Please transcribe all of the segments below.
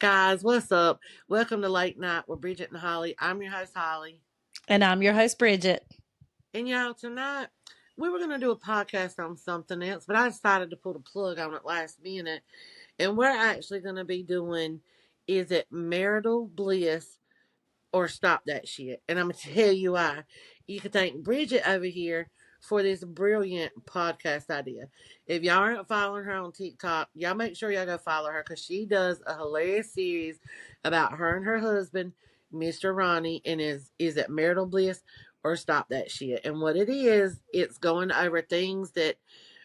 Guys, what's up? Welcome to Late Night with Bridget and Holly. I'm your host, Holly. And I'm your host, Bridget. And y'all, tonight we were going to do a podcast on something else, but I decided to pull the plug on it last minute. And we're actually going to be doing is it Marital, Bliss, or Stop That Shit? And I'm going to tell you why. You can thank Bridget over here for this brilliant podcast idea. If y'all aren't following her on TikTok, y'all make sure y'all go follow her because she does a hilarious series about her and her husband, Mr. Ronnie, and is it Marital Bliss or Stop That Shit? And what it is, it's going over things that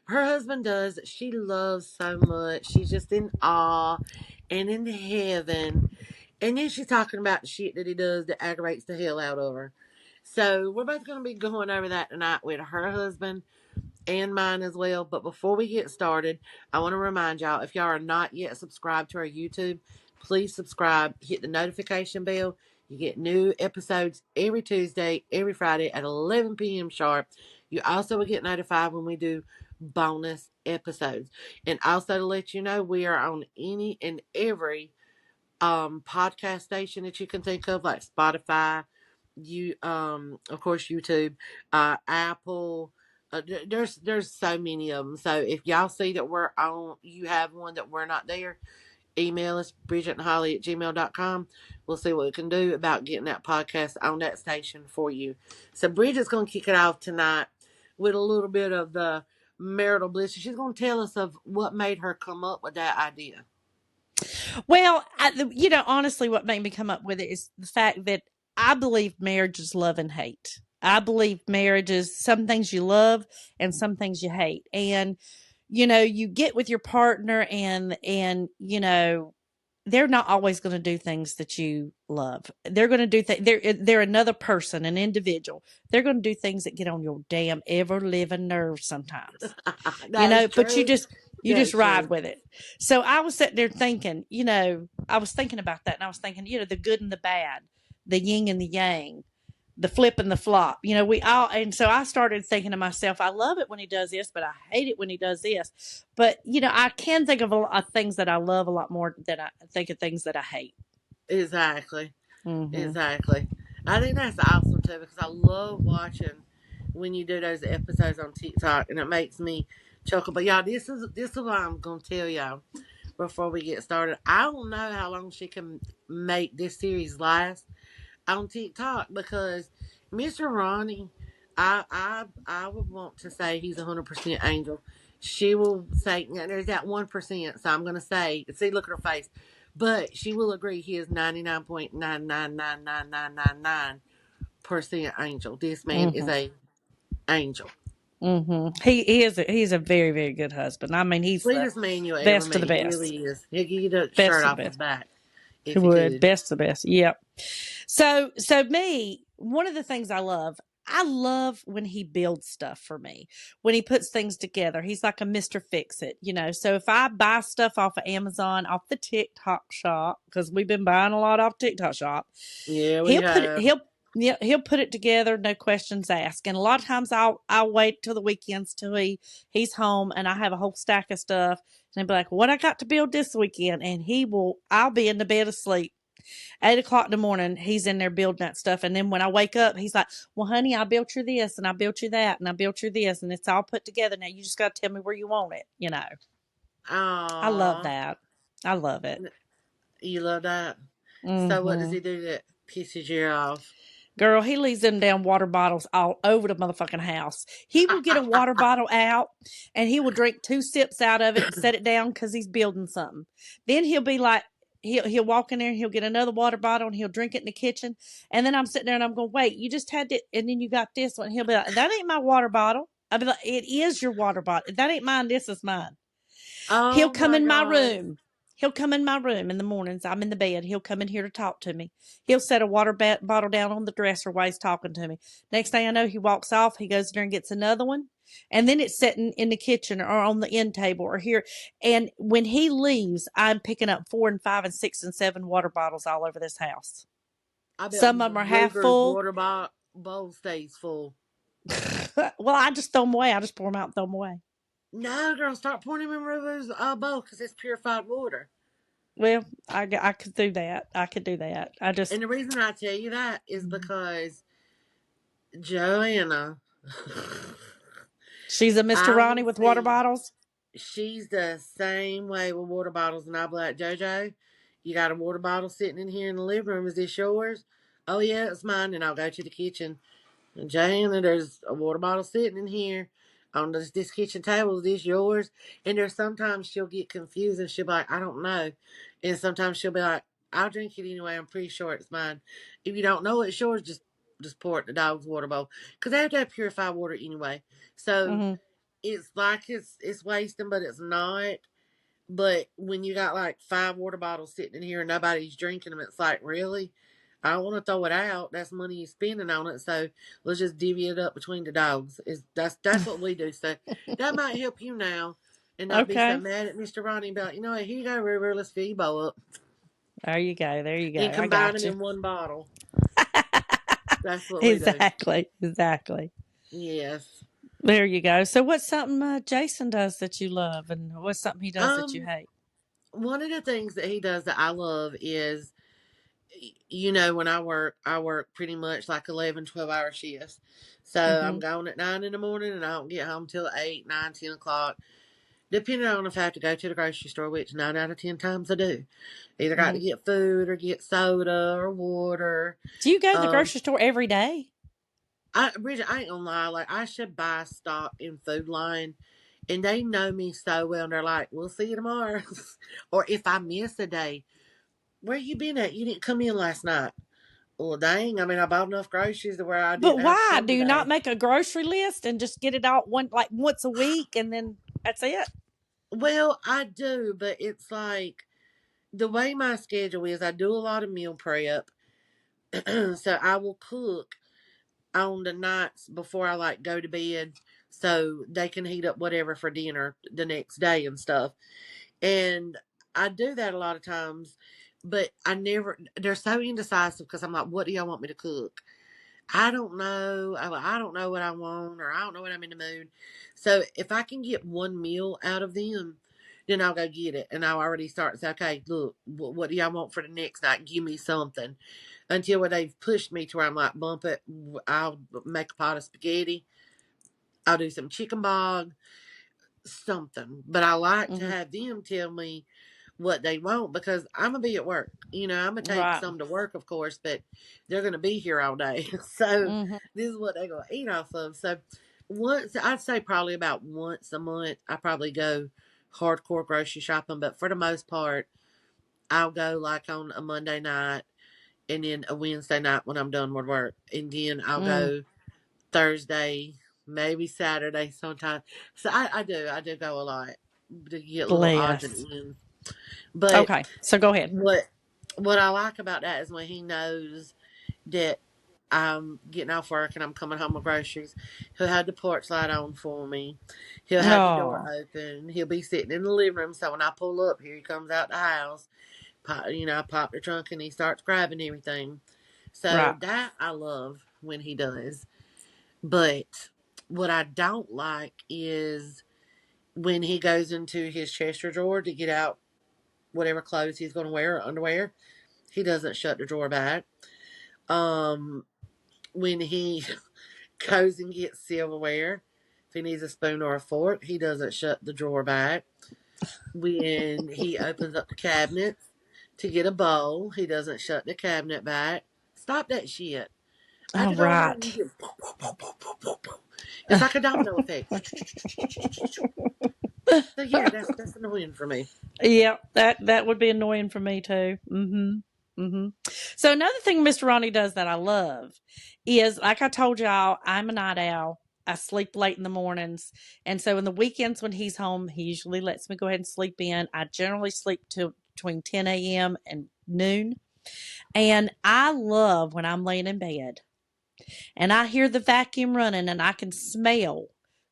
her husband does that she loves so much. She's just in awe and in heaven. And then she's talking about the shit that he does that aggravates the hell out of her. So we're both going to be going over that tonight with her husband and mine as well. But before we get started, I want to remind y'all, if y'all are not yet subscribed to our YouTube, please subscribe, hit the notification bell. You get new episodes every Tuesday, every Friday at 11 p.m. sharp. You also will get notified when we do bonus episodes. And also to let you know, we are on any and every podcast station that you can think of, like Spotify, you of course YouTube, Apple. There's so many of them. So if y'all see that we're on, you have one that we're not there, email us bridgetandholly@gmail.com. We'll see what we can do about getting that podcast on that station for you. So Bridget's gonna kick it off tonight with a little bit of the marital bliss. She's gonna tell us of what made her come up with that idea. Well, honestly, what made me come up with it is the fact that I believe marriage is love and hate. I believe marriage is some things you love and some things you hate. And, you get with your partner and they're not always going to do things that you love. They're going to do things. They're another person, an individual. They're going to do things that get on your damn ever living nerves sometimes. That is But you true. just That's ride true. with it. So I was sitting there thinking, I was thinking about that, and I was thinking, the good and the bad, the yin and the yang, the flip and the flop. We all, and so I started thinking to myself, I love it when he does this, but I hate it when he does this. But I can think of a lot of things that I love a lot more than I think of things that I hate. Exactly. Mm-hmm. Exactly. I think that's awesome too because I love watching when you do those episodes on TikTok and it makes me chuckle. But y'all, this is what I'm gonna tell y'all before we get started. I don't know how long she can make this series last on TikTok because Mr. Ronnie, I would want to say he's 100% angel. She will say there's that 1%, so I'm gonna say see look at her face. But she will agree he is 99.9999999% angel. This man is Mm-hmm. a angel. Mm-hmm. He's a very, very good husband. I mean, he's the Sweetest man you'll ever best of meet. the He best. really is. He'll give you the shirt Best of the off his best. back He if he would. could. Best of the best. Yep. So me, one of the things I love when he builds stuff for me. When he puts things together. He's like a Mr. Fix It. So if I buy stuff off of Amazon, off the TikTok shop, because we've been buying a lot off TikTok shop, Yeah, we he'll put it have. he'll yeah, he'll put it together, no questions asked. And a lot of times I'll wait till the weekends till he's home and I have a whole stack of stuff. And he'll be like, what I got to build this weekend? And I'll be in the bed asleep. 8 o'clock in the morning, he's in there building that stuff. And then when I wake up, he's like, well, honey, I built you this and I built you that and I built you this. And it's all put together. Now you just got to tell me where you want it. I love Aww. that. I love it. You love that? So what does Hmm. he do that pisses you off? Girl, he leaves them damn water bottles all over the motherfucking house. He will get a water bottle out and he will drink 2 sips out of it and set it down because he's building something. Then he'll be like, he'll walk in there and he'll get another water bottle and he'll drink it in the kitchen. And then I'm sitting there and I'm going, wait, you just had it and then you got this one. He'll be like, that ain't my water bottle. I'll be like, it is your water bottle. That ain't mine. This is mine. He'll Oh come my in my gosh. room. He'll come in my room in the mornings. I'm in the bed. He'll come in here to talk to me. He'll set a water bottle down on the dresser while he's talking to me. Next thing I know, he walks off. He goes there and gets another one. And then it's sitting in the kitchen or on the end table or here. And when he leaves, I'm picking up 4 and 5 and 6 and 7 water bottles all over this house. I bet Some of them are half Ruger's full. bowl stays full. Well, I just throw them away. I just pour them out and throw them away. No, girl, start pouring them in Ruger's bowl because it's purified water. Well, I could do that. I could do that. I just And the reason I tell you that is because Joanna, she's a Mr. I Ronnie will with water see bottles. she's the same way with water bottles, and I'll be like, JoJo, you got a water bottle sitting in here in the living room. Is this yours? Oh yeah, it's mine. And I'll go to the kitchen. And Joanna, there's a water bottle sitting in here on this kitchen table. Is this yours? And there's sometimes she'll get confused and she'll be like, I don't know. And sometimes she'll be like, I'll drink it anyway. I'm pretty sure it's mine. If you don't know it's yours, just pour it in the dog's water bowl because they have to have purified water anyway. So Hmm. it's like it's wasting, but it's not. But when you got like 5 water bottles sitting in here and nobody's drinking them, it's like, really? I don't want to throw it out. That's money you're spending on it. So let's just divvy it up between the dogs. That's what we do. So that might help you now and not be so Okay. mad at Mr. Ronnie about, you know what, here you go, River, let's fill your bowl up. There you go. There you go. And I combine got them you. in one bottle. That's what we do. Exactly. Exactly. Yes. There you go. So, what's something Jason does that you love, and what's something he does that you Um, hate? one of the things that he does that I love is, when I work pretty much like 11, 12 hour shifts. So I'm Hmm. gone at 9 in the morning and I don't get home till 8, 9, 10 o'clock, depending on if I have to go to the grocery store, which 9 out of 10 times I do. Either got to Hmm. get food or get soda or water. Do you go to the Um, grocery store every day? Bridget, I ain't gonna lie, like I should buy stock in Food Line, and they know me so well, and they're like, "We'll see you tomorrow," or if I miss a day, where you been at? You didn't come in last night. Well, dang. I mean, I bought enough groceries to where I But didn't have to why come do you not today. make a grocery list and just get it out once a week, and then that's it? Well, I do, but it's like the way my schedule is, I do a lot of meal prep. So I will cook on the nights before I like go to bed so they can heat up whatever for dinner the next day and stuff. And I do that a lot of times, but they're so indecisive because I'm like, what do y'all want me to cook? I don't know. I don't know what I want, or I don't know what I'm in the mood. So if I can get one meal out of them, then I'll go get it, and I'll already start to say, okay, look, what do y'all want for the next night? Give me something. Until where they've pushed me to where I'm like, bump it. I'll make a pot of spaghetti. I'll do some chicken bog, something. But I like to Hmm. have them tell me what they want because I'm gonna be at work. I'm gonna take Right. some to work, of course, but they're gonna be here all day. So Hmm. this is what they're gonna eat off of. So once I'd say probably about once a month, I probably go hardcore grocery shopping. But for the most part, I'll go like on a Monday night and then a Wednesday night when I'm done with work, and then I'll Mm. go Thursday, maybe Saturday sometimes. So I do go a lot to get little odds and Bless. ends. But Okay, so go ahead. what what I like about that is when he knows that I'm getting off work and I'm coming home with groceries, he'll have the porch light on for me. He'll have the door Oh, open. He'll be sitting in the living room. So when I pull up, here he comes out the house. I pop the trunk and he starts grabbing everything. So right. that I love when he does. But what I don't like is when he goes into his Chester drawer to get out whatever clothes he's going to wear or underwear. He doesn't shut the drawer back. Um, when he goes and gets silverware, if he needs a spoon or a fork, he doesn't shut the drawer back. When he opens up the cabinets to get a bowl, he doesn't shut the cabinet back. Stop that shit. I have All to go in there and right. you get. It's like a domino effect. So yeah, that's annoying for me. Yeah, that would be annoying for me too. So another thing Mr. Ronnie does that I love is, like I told y'all, I'm a night owl. I sleep late in the mornings, and so in the weekends when he's home, he usually lets me go ahead and sleep in. I generally sleep till between 10 a.m. and noon, and I love when I'm laying in bed and I hear the vacuum running and I can smell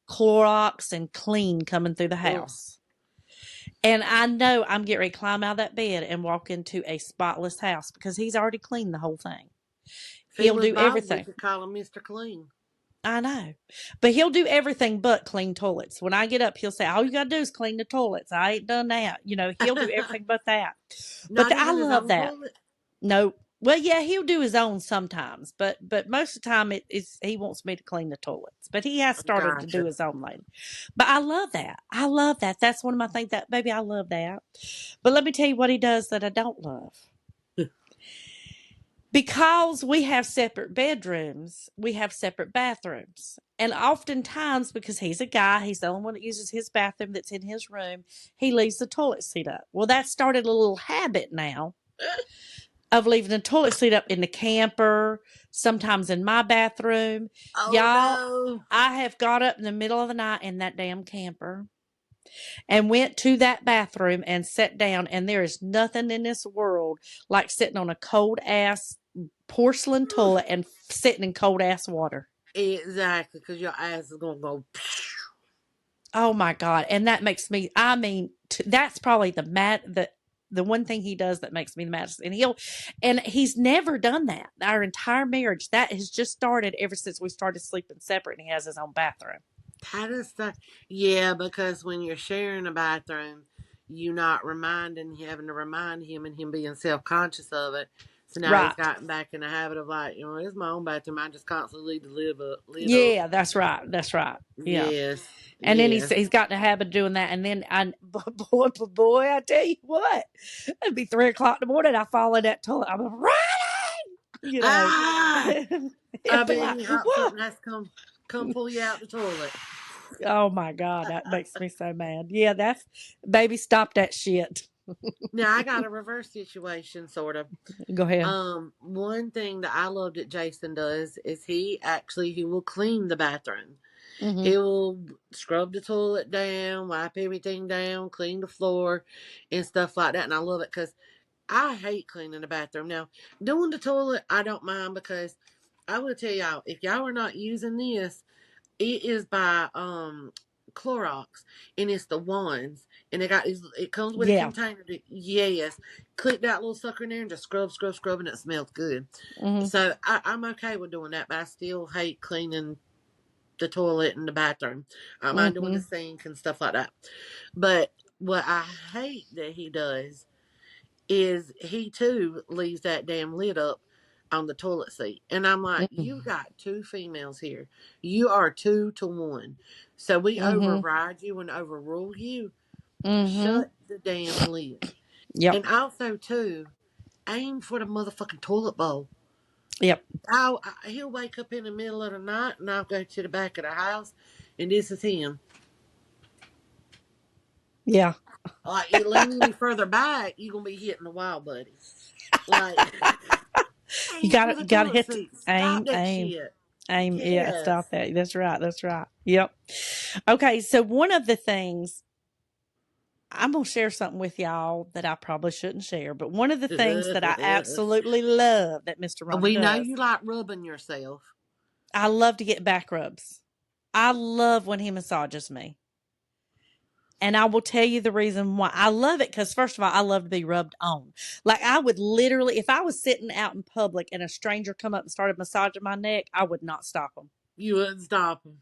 Clorox and clean coming through the Ugh. house. And I know I'm getting ready to climb out of that bed and walk into a spotless house because he's already cleaned the whole thing. If he He'll was do bald, we everything. could call him Mr. Clean. I know. But he'll do everything but clean toilets. When I get up, he'll say, all you got to do is clean the toilets. I ain't done that. He'll do everything but that. But Not I even his love own that. toilet. No. Well, yeah, he'll do his own sometimes, but most of the time it's he wants me to clean the toilets. But he has started to do Gotcha. his own lately. But I love that. I love that. That's one of my things that baby, I love that. But let me tell you what he does that I don't love. Because we have separate bedrooms, we have separate bathrooms. And oftentimes, because he's a guy, he's the only one that uses his bathroom that's in his room, he leaves the toilet seat up. Well, that started a little habit now of leaving the toilet seat up in the camper, sometimes in my bathroom. Oh Y'all, no. I have got up in the middle of the night in that damn camper and went to that bathroom and sat down, and there is nothing in this world like sitting on a cold ass porcelain toilet and sitting in cold ass water. Exactly, because your ass is gonna go. Oh my god! And that makes me. I mean, that's probably the one thing he does that makes me the maddest. And he's never done that. Our entire marriage that has just started ever since we started sleeping separate. And he has his own bathroom. How does that? Yeah, because when you're sharing a bathroom, you not having to remind him, and him being self conscious of it. So now he's Right. gotten back in the habit of like, it's my own bathroom. I just constantly leave the lid up. Yeah, that's right. That's right. Yeah. Yes, And then yes. he's got in the habit of doing that. And then boy, I tell you what, it'd be 3 o'clock in the morning. I fall in that toilet. I'm like, you know, Ah! I it'd be bet like, he hot whoa. something has to come pull you out the toilet. Oh my God, that makes me so mad. Yeah, that's baby, stop that shit. Now I got a reverse situation, sort of. Go ahead. One thing that I love that Jason does is he will clean the bathroom. Mm-hmm. He will scrub the toilet down, wipe everything down, clean the floor, and stuff like that. And I love it because I hate cleaning the bathroom. Now, doing the toilet, I don't mind because I will tell y'all, if y'all are not using this, it is by Clorox, and it's the ones, and it comes with a Yeah. container. Yes, click that little sucker in there and just scrub, scrub, scrub, and it smells good. Mm-hmm. So I'm okay with doing that, but I still hate cleaning the toilet and the bathroom. I mind doing Mm-hmm. the sink and stuff like that. But what I hate that he does is he too leaves that damn lid up on the toilet seat. And I'm like, you Mm-hmm. got two females here. You are 2 to 1. So we Mm-hmm. override you and overrule you. Mm-hmm. Shut the damn lid. Yep. And also too, aim for the motherfucking toilet bowl. Yep. He'll wake up in the middle of the night and I'll go to the back of the house and this is him. Yeah. Like you lean any further back, you're gonna be hitting the wall, buddy. Like You aim gotta for the you gotta toilet hit seat. Stop aim, that aim, shit. aim. Yeah, Yes. stop that. That's right. That's right. Yep. Okay, so one of the things I'm gonna share something with y'all that I probably shouldn't share, but one of the things that I absolutely love that Mr. Ronner We know does, you like rubbing yourself. I love to get back rubs. I love when he massages me. And I will tell you the reason why I love it because, first of all, I love to be rubbed on. Like, I would literally, if I was sitting out in public and a stranger come up and started massaging my neck, I would not stop them. You wouldn't stop him.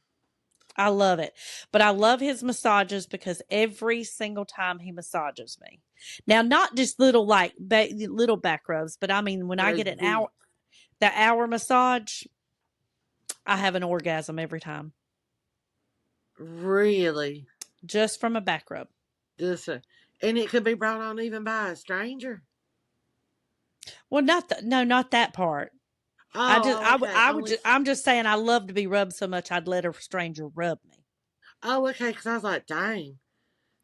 I love it. But I love his massages because every single time he massages me. Now, not just little, like, little back rubs, but I mean, when I They're get deep. that hour massage, I have an orgasm every time Really. just from a back rub. Just and it could be brought on even by a stranger. Well, not that part. Oh, okay. I'm just saying I love to be rubbed so much I'd let a stranger rub me. Oh, okay. Because I was like, dang.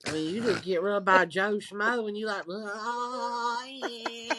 I mean, you just get rubbed by Joe Schmo and you like, oh yeah.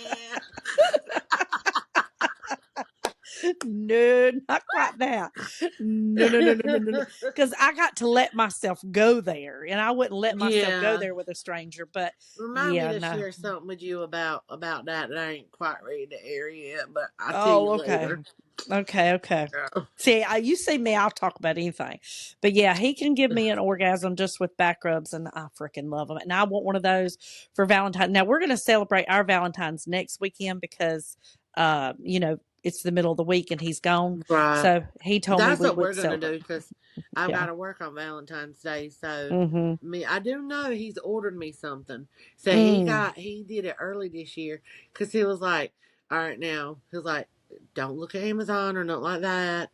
No, not quite that. No. Because I got to let myself go there, and I wouldn't let myself go Yeah. there with a stranger. But Remind me yeah, to no. share something with you about that. I ain't quite ready to air yet, but I'll tell Oh, you okay, later. okay. Yeah. See, you see me, I'll talk about anything. But yeah, he can give me an orgasm just with back rubs, and I freaking love them. And I want one of those for Valentine's. Now we're going to celebrate our Valentine's next weekend because, you know, it's the middle of the week and he's gone. Right. So he told me That's we what would we're gonna do celebrate. because I've got Yeah. to work on Valentine's Day. So, Mm-hmm. I do know he's ordered me something. So Mm. he did it early this year because he was like, "All right, now," he was like, "Don't look at Amazon or nothing like that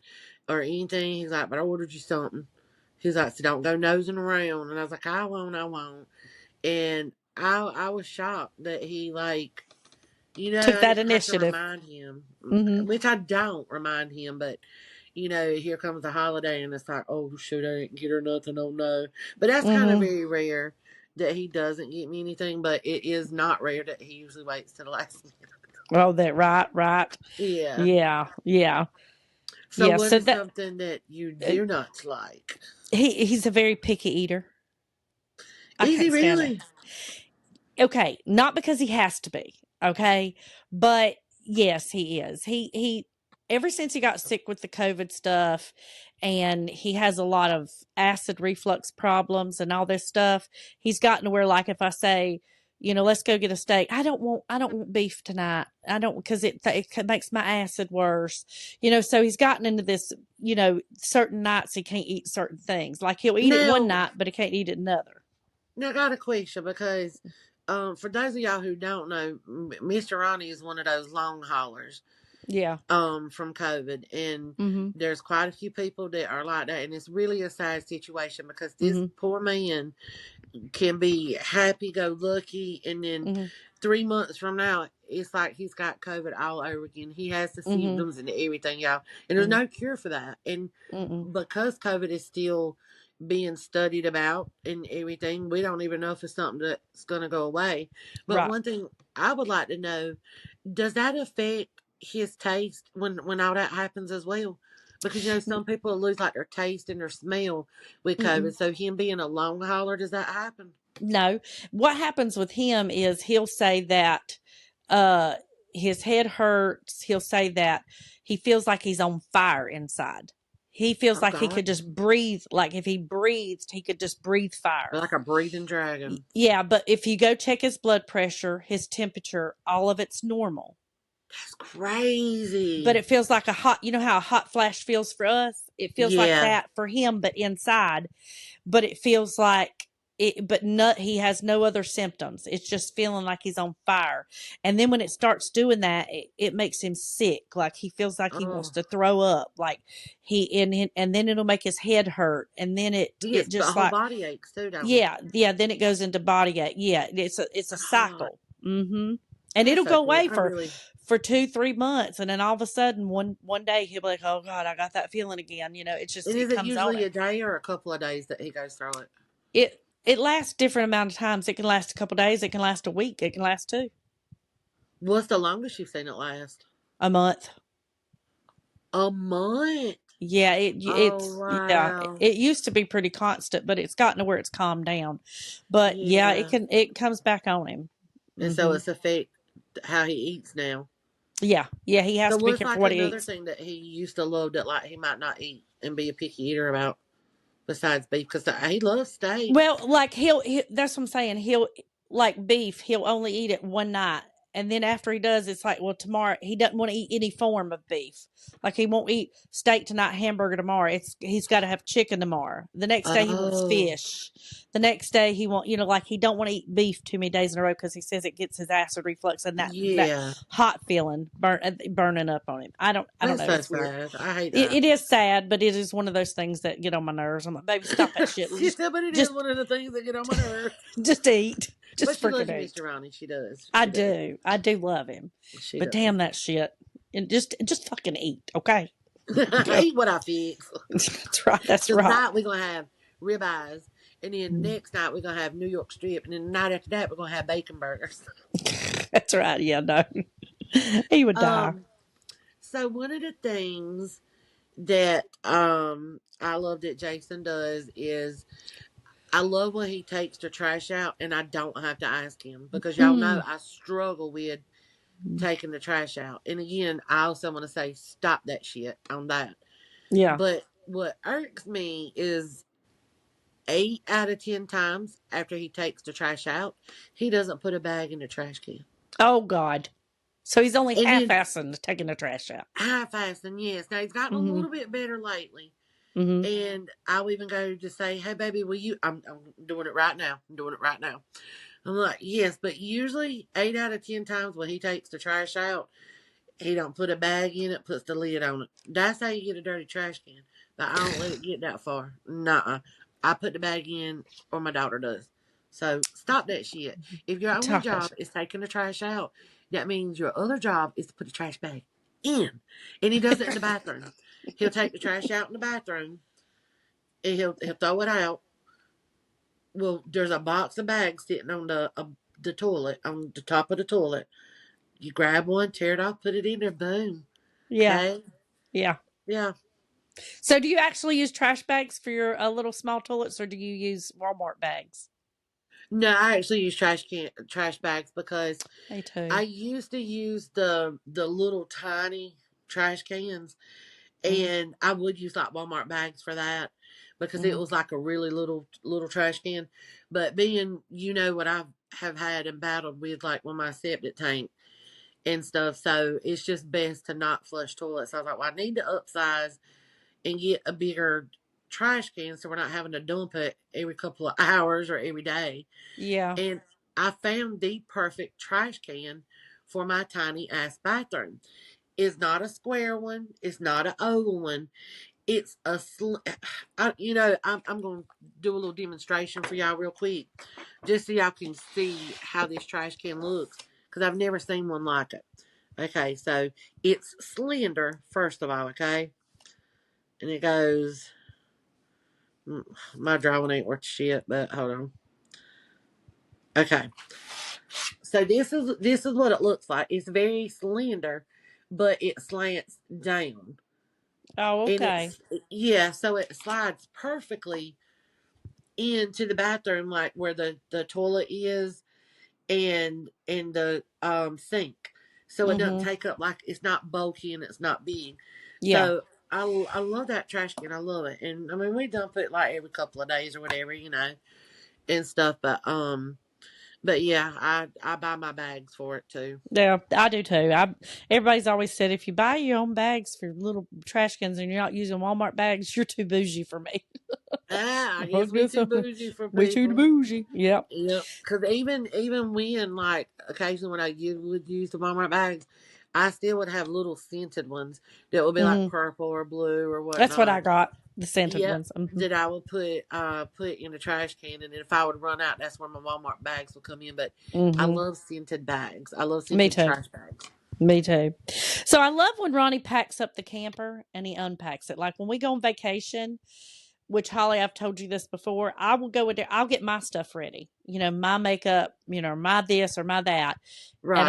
or anything." He's like, "But I ordered you something." He's like, "So don't go nosing around." And I was like, I won't." And I was shocked that he like, Took I that didn't have to initiative. remind him, Mm-hmm. which I don't remind him, but here comes the holiday and it's like, oh shoot, I didn't get her nothing. Oh no. But that's kind of Mm-hmm. very rare that he doesn't get me anything, but it is not rare that he usually waits to the last minute. Oh, that right. Yeah. Yeah, yeah, So yeah. what So is that something that you uh, do not like? he's a very picky eater. I Is he can't stand it. really? Okay, not because he has to be, okay? But yes, he is. He ever since he got sick with the COVID stuff and he has a lot of acid reflux problems and all this stuff, he's gotten to where like if I say, let's go get a steak. I don't want beef tonight. I don't because it makes my acid worse. So he's gotten into this, certain nights he can't eat certain things. Like he'll eat it one Now, night, but he can't eat it another. I got a question because for those of y'all who don't know, Mr. Ronnie is one of those long haulers Yeah. from COVID, and Mhm. there's quite a few people that are like that, and it's really a sad situation because this Mhm. poor man can be happy go lucky, and then Mhm. 3 months from now, it's like he's got COVID all over again. He has the Mhm. symptoms and everything, y'all, and there's Mhm. no cure for that. And Mm. because COVID is still being studied about and everything, we don't even know if it's something that's going to go away. But Right. one thing I would like to know, does that affect his taste when all that happens as well? Because N- some people lose like their taste and their smell with COVID. Mm-mm. So him being a long hauler, does that happen? No. What happens with him is he'll say that uh his head hurts. He'll say that he feels like he's on fire inside. He feels Oh like he God, could just breathe. Like if he breathed, he could just breathe fire. like a breathing dragon. Yeah, but if you go check his blood pressure, his temperature, all of it's normal. That's But crazy. it feels like how a hot flash feels for us? It feels like Yeah. that for him, but inside. But it feels like but he has no other symptoms. It's just feeling like he's on fire. And then when it starts doing that, it makes him sick. Like he feels like he wants Oh, to throw up. Like and then it'll make his head hurt. And then he it gets the just whole like, body aches too, don't he? yeah, then it goes into body ache. Yeah, it's a God, cycle. Mm-hmm. And that's it'll so go good. away I for really. 2-3 months, and then all of a sudden one day he'll be like, "Oh God, I got that feeling again." It's just And it is it comes on usually him. a day or a couple of days that he goes through it? It lasts different amount of times. It can last a couple days. It can last a week. It can last two, What's the longest you've seen it last? a month. A month. Yeah, Oh it's yeah. wow. It used to be pretty constant, but it's gotten to where it's calmed down. But yeah, Yeah. it comes back on him. And so Hmm. it's affect how he eats now. Yeah. He has So to be what's careful like what he another eats. thing that he used to love that like he might not eat and be a picky eater about besides beef? Because he loves steak. Well, like that's what I'm saying. He'll like beef. He'll only eat it one night, and then after he does, it's like, well, tomorrow he doesn't want to eat any form of beef. Like he won't eat steak tonight, hamburger tomorrow. He's got to have chicken tomorrow. The next day he wants Oh fish. The next day he won't, like he don't want to eat beef too many days in a row because he says it gets his acid reflux and that yeah. hot feeling burning up on him. I don't That's know. so It's weird. sad. I hate It, that. it is sad, but it is one of those things that get on my nerves. I'm like, baby, stop that shit. She said, but it is Just one of the things that get on my nerves. just eat. But Just she freaking loves you, eat. Mr. Ronnie. She does. I She does. do. I do love him. She But does. damn that shit. And just fucking eat, okay? I eat what I fix. That's right. That's right. Tonight we're gonna have ribeyes, and then next night we're gonna have New York strip, and then the night after that we're gonna have bacon burgers. That's right. Yeah, no. He would die. um. So one of the things that I love that Jason does is I love when he takes the trash out, and I don't have to ask him because y'all know Mm. I struggle with taking the trash out. And again, I also want to say stop that shit on that. Yeah. But what irks me is 8 out of 10 times after he takes the trash out, he doesn't put a bag in the trash can. Oh God. So he's only And then half-assing taking the trash out. half-assing, yes. Now he's gotten a Mm-hmm. little bit better lately. Mm-hmm. And I'll even go to say, "Hey, baby, will you?" I'm doing it right now. I'm doing it right now. I'm like, "Yes," but usually 8 out of 10 times when he takes the trash out, he don't put a bag in it, puts the lid on it. That's how you get a dirty trash can. But I don't let it get that far. Nuh-uh. I put the bag in, or my daughter does. So stop that shit. If your only Stop it. job is taking the trash out, that means your other job is to put the trash bag in. And he does it in the bathroom. He'll take the trash out in the bathroom, and he'll throw it out. Well, there's a box of bags sitting on the toilet, on the top of the toilet. You grab one, tear it off, put it in there, boom. Yeah. Okay? Yeah. Yeah. So do you actually use trash bags for your little small toilets, or do you use Walmart bags? No, I actually use trash bags because Me too. I used to use the little tiny trash cans, Mm-hmm. and I would use like Walmart bags for that because it Mm-hmm. was like a really little trash can. But being what I have had and battled with, like with my septic tank and stuff, so it's just best to not flush toilets. So I was like, well, I need to upsize and get a bigger trash can so we're not having to dump it every couple of hours or every day. Yeah. And I found the perfect trash can for my tiny ass bathroom. It's not a square one. It's not an oval one. It's I'm going to do a little demonstration for y'all real quick, just so y'all can see how this trash can looks, because I've never seen one like it. Okay, so it's slender, first of all, okay? And it goes, my drawing ain't worth shit, but hold on. Okay, so this is what it looks like. It's very slender, but it slants down, Oh, and okay. so it slides perfectly into the bathroom, like where the toilet is and the sink. So it doesn't Mm-hmm. take up, like, it's not bulky and it's not big. Yeah. So I love that trash can. I love it, and I mean we dump it like every couple of days or whatever, and stuff. But yeah, I buy my bags for it too. Yeah, I do too. Everybody's always said if you buy your own bags for little trash cans and you're not using Walmart bags, you're too bougie for me. Ah, I I guess we guess too bougie for we too people. bougie. Yep. Yep. Because even when, like, occasionally when would use the Walmart bags, I still would have little scented ones that would be like Hmm. purple or blue or That's what I whatnot. got. The scented Yep. ones. Hmm. That I would put in the trash can, and then if I would run out, that's where my Walmart bags would come in. But I Hmm. love scented bags. I love Me scented too. trash bags. Me too. So I love when Ronnie packs up the camper and he unpacks it. Like when we go on vacation, which Holly, I've told you this before, I will go in there, I'll get my stuff ready. My makeup, my this or my that. And Right.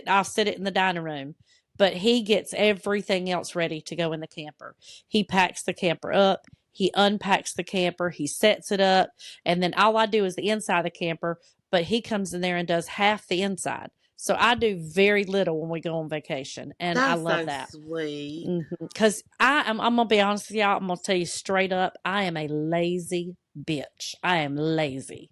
I'll sit it in the dining room. But he gets everything else ready to go in the camper. He packs the camper up, he unpacks the camper, he sets it up, and then all I do is the inside of the camper, but he comes in there and does half the inside. So I do very little when we go on vacation, and I That's love so that. sweet. Because I'm gonna be honest with y'all. I'm gonna tell you straight up. I am a lazy bitch. I am lazy.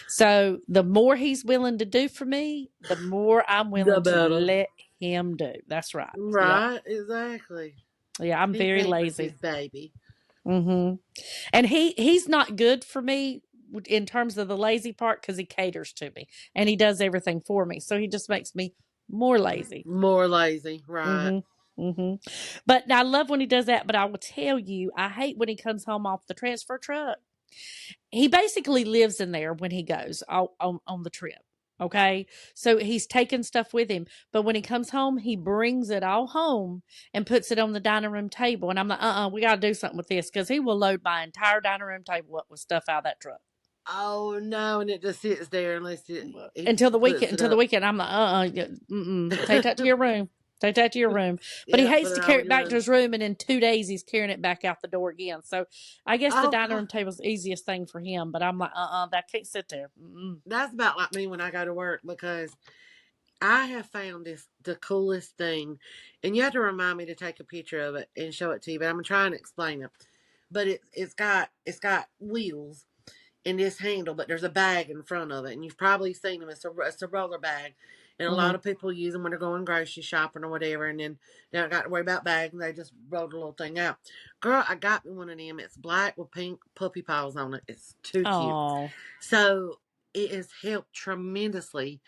So the more he's willing to do for me, the more I'm The willing to better. let him do. That's right. Yep. Right. Exactly. Yeah, I'm He very pampers his lazy. baby. Hmm. And he's not good for me in terms of the lazy part because he caters to me and he does everything for me. So he just makes me more lazy. More lazy. Right. Mm-hmm. Mm-hmm. But I love when he does that. But I will tell you, I hate when he comes home off the transfer truck. He basically lives in there when he goes on the trip. Okay. So he's taking stuff with him. But when he comes home, he brings it all home and puts it on the dining room table. And I'm like, we got to do something with this because he will load my entire dining room table up with stuff out of that truck. Oh no, and it just sits there unless he Until the weekend. puts it Until the up. weekend, I'm like, take that to your room. Take that to your room. But he Yeah, hates put to it all carry in it your back to room. his room, and in 2 days he's carrying it back out the door again. So I guess the Oh dining God, room table's the easiest thing for him. But I'm like, that can't sit there. Mm-mm. that's about like me when I go to work, because I have found this the coolest thing, and you have to remind me to take a picture of it and show it to you. But I'm trying to explain it. But it's got wheels in this handle, but there's a bag in front of it, and you've probably seen them. It's a roller bag, And a lot Mm-hmm. of people use them when they're going grocery shopping or whatever, and then they don't got to worry about bags, and they just roll the little thing out. Girl, I got me one of them. It's black with pink puppy paws on it. It's too cute. Oh. So it has helped tremendously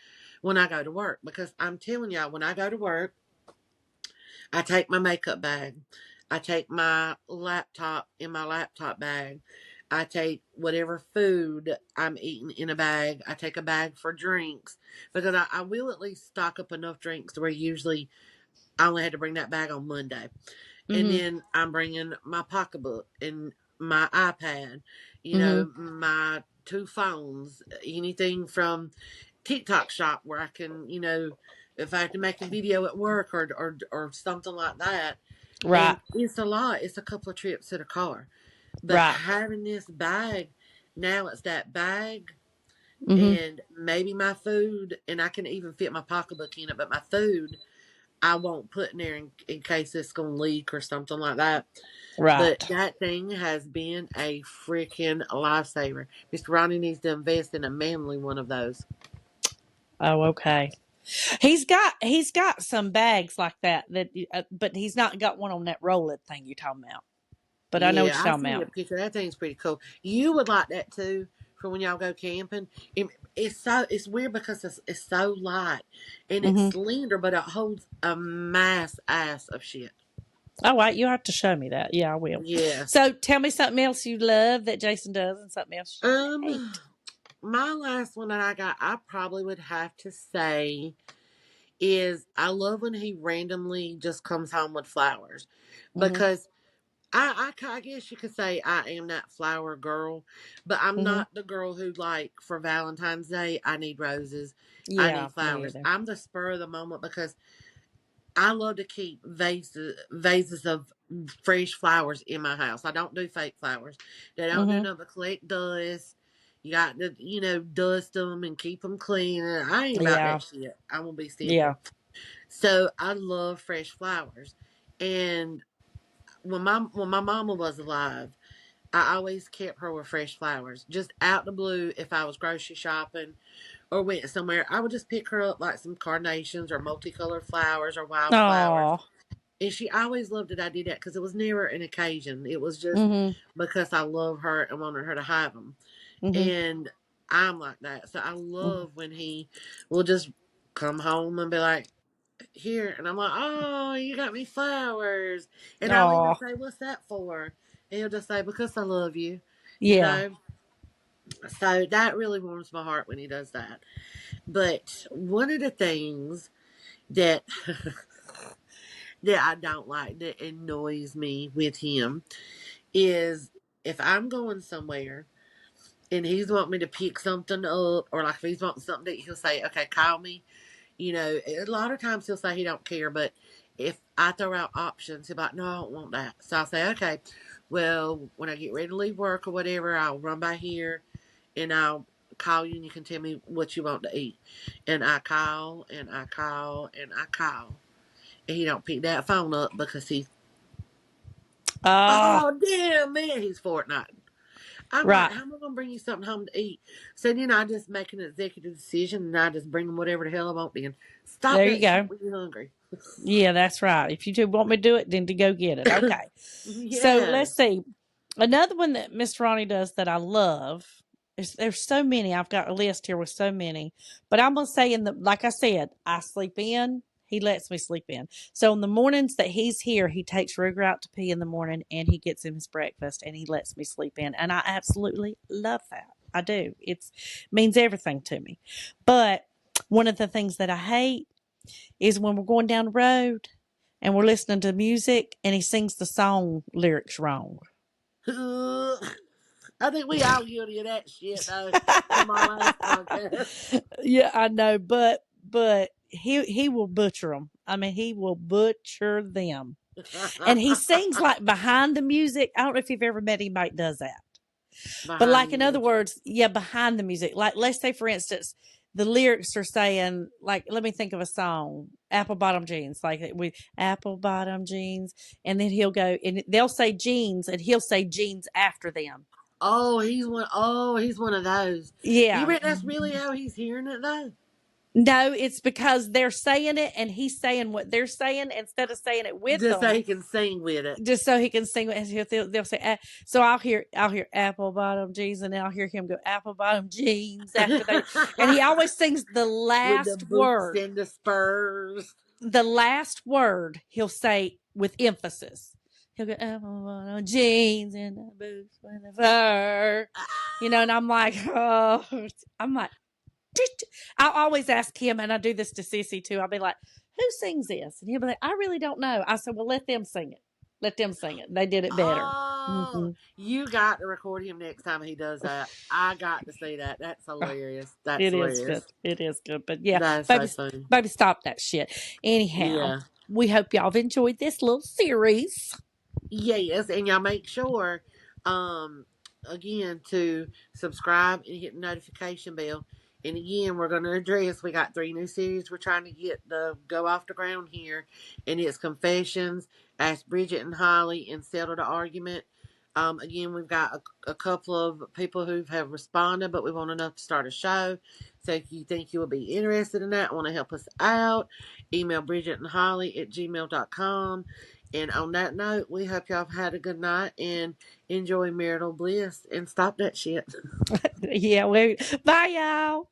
when I go to work, because I'm telling y'all, when I go to work, I take my makeup bag. I take my laptop in my laptop bag. I take whatever food I'm eating in a bag. I take a bag for drinks, because I will at least stock up enough drinks to where usually I only had to bring that bag on Monday. And Mm-hmm. then I'm bringing my pocketbook and my iPad, Mm-hmm. my two phones, anything from TikTok shop where I can, if I have to make a video at work or something like that. Right. And it's a lot. It's a couple of trips to the car. But Right. having this bag, now it's that bag Mm-hmm. and maybe my food, and I can even fit my pocketbook in it, but my food I won't put in there in case it's going to leak or something like that. But Right. that thing has been a freaking lifesaver. Mr. Ronnie needs to invest in a manly one of those. Oh, okay. He's got some bags like that, but he's not got one on that roll thing you're talking about. But I know what Yeah, you're I talking see a about. picture. That thing's pretty cool. You would like that too for when y'all go camping. It's weird because it's so light and it's Mm-hmm. slender, but it holds a mass ass of shit. All right, you have to show me that. Yeah, I will. Yes. So tell me something else you love that Jason does, and something else you Um, hate. my last one that I got, I probably would have to say is I love when he randomly just comes home with flowers, Mm-hmm. because I guess you could say I am that flower girl, but I'm Mm-hmm. not the girl who, like, for Valentine's Day, I need roses, I Yeah, need me flowers. either. I'm the spur of the moment, because I love to keep vases of fresh flowers in my house. I don't do fake flowers. They don't do Mm-hmm. nothing but collect dust. You got to, dust them and keep them clean. And I ain't about Yeah. that shit. I'm gonna be Yeah. simple. So I love fresh flowers. And when my mama was alive, I always kept her with fresh flowers. Just out the blue, if I was grocery shopping or went somewhere, I would just pick her up like some carnations or multicolored flowers or wildflowers. Oh. And she always loved that I did that, because it was never an occasion. It was just Mm-hmm. because I love her and wanted her to have them. Mm-hmm. And I'm like that. So I love when he will just come home and be like, here. And I'm like, oh, you got me flowers. And I'll even Oh. say, what's that for? And he'll just say, because I love you. You Yeah. know? So that really warms my heart when he does that. But one of the things that that I don't like, that annoys me with him, is if I'm going somewhere and he's wanting me to pick something up, or like if he's wanting something to eat, he'll say, okay, call me. A lot of times he'll say he don't care, but if I throw out options, he'll be like, no, I don't want that. So I'll say, okay, well, when I get ready to leave work or whatever, I'll run by here and I'll call you and you can tell me what you want to eat. And I call and I call and I call. And he don't pick that phone up because he's, Ah. oh, damn, man, he's Fortnite. I'm like, Right. how am I going to bring you something home to eat? So then I just make an executive decision and I just bring them whatever the hell I want then. Stop There you that shit go. when you're hungry. Yeah, that's right. If you do want me to do it, then to go get it. Okay. So let's Yes. see. Another one that Miss Ronnie does that I love is there's so many. I've got a list here with so many. But I'm gonna say like I said, I sleep in. He lets me sleep in. So in the mornings that he's here, he takes Ruger out to pee in the morning and he gets him his breakfast and he lets me sleep in. And I absolutely love that. I do. It's means everything to me. But one of the things that I hate is when we're going down the road and we're listening to music and he sings the song lyrics wrong. I think we all guilty of that shit though from our last podcast. Yeah, I know, but he will butcher them. I mean, he will butcher them, and he sings like behind the music. I don't know if you've ever met anybody that does that, but Behind the like in other music. words, yeah, behind the music. Like let's say, for instance, the lyrics are saying like, let me think of a song, apple bottom jeans, like with apple bottom jeans, and then he'll go and they'll say jeans, and he'll say jeans after them. Oh, he's one. Oh, he's one of those. You Yeah, bet that's really how he's hearing it though. No, it's because they're saying it and he's saying what they're saying instead of saying it with Just so them. he can sing with it. Just so he can sing it, and they'll say. So I'll hear apple bottom jeans, and then I'll hear him go apple bottom jeans after they. And he always sings the With the last boots word. and the spurs. The last word he'll say with emphasis. He'll go apple bottom jeans and the boots with the fur. And I'm like, oh, I'm like. I'll always ask him, and I do this to Sissy too. I'll be like, "Who sings this?" And he'll be like, "I really don't know." I said, "Well, let them sing it. Let them sing it. They did it better." Oh, Mm-hmm. you got to record him next time he does that. I got to see that. That's hilarious. That's It is good. hilarious. It is good. But yeah, That's so baby, funny. baby, stop that shit. Anyhow, Yeah. we hope y'all have enjoyed this little series. Yes, and y'all make sure, um, again, to subscribe and hit the notification bell. And again, we're going to address. We got 3 new series we're trying to get the go off the ground here, and it's confessions, ask Bridget and Holly, and settle the argument. Again, we've got a couple of people who have responded, but we want enough to start a show. So if you think you will be interested in that, want to help us out, email Bridget and Holly at gmail.com. And on that note, we hope y'all have had a good night and enjoy marital bliss and stop that shit. Yeah, bye y'all.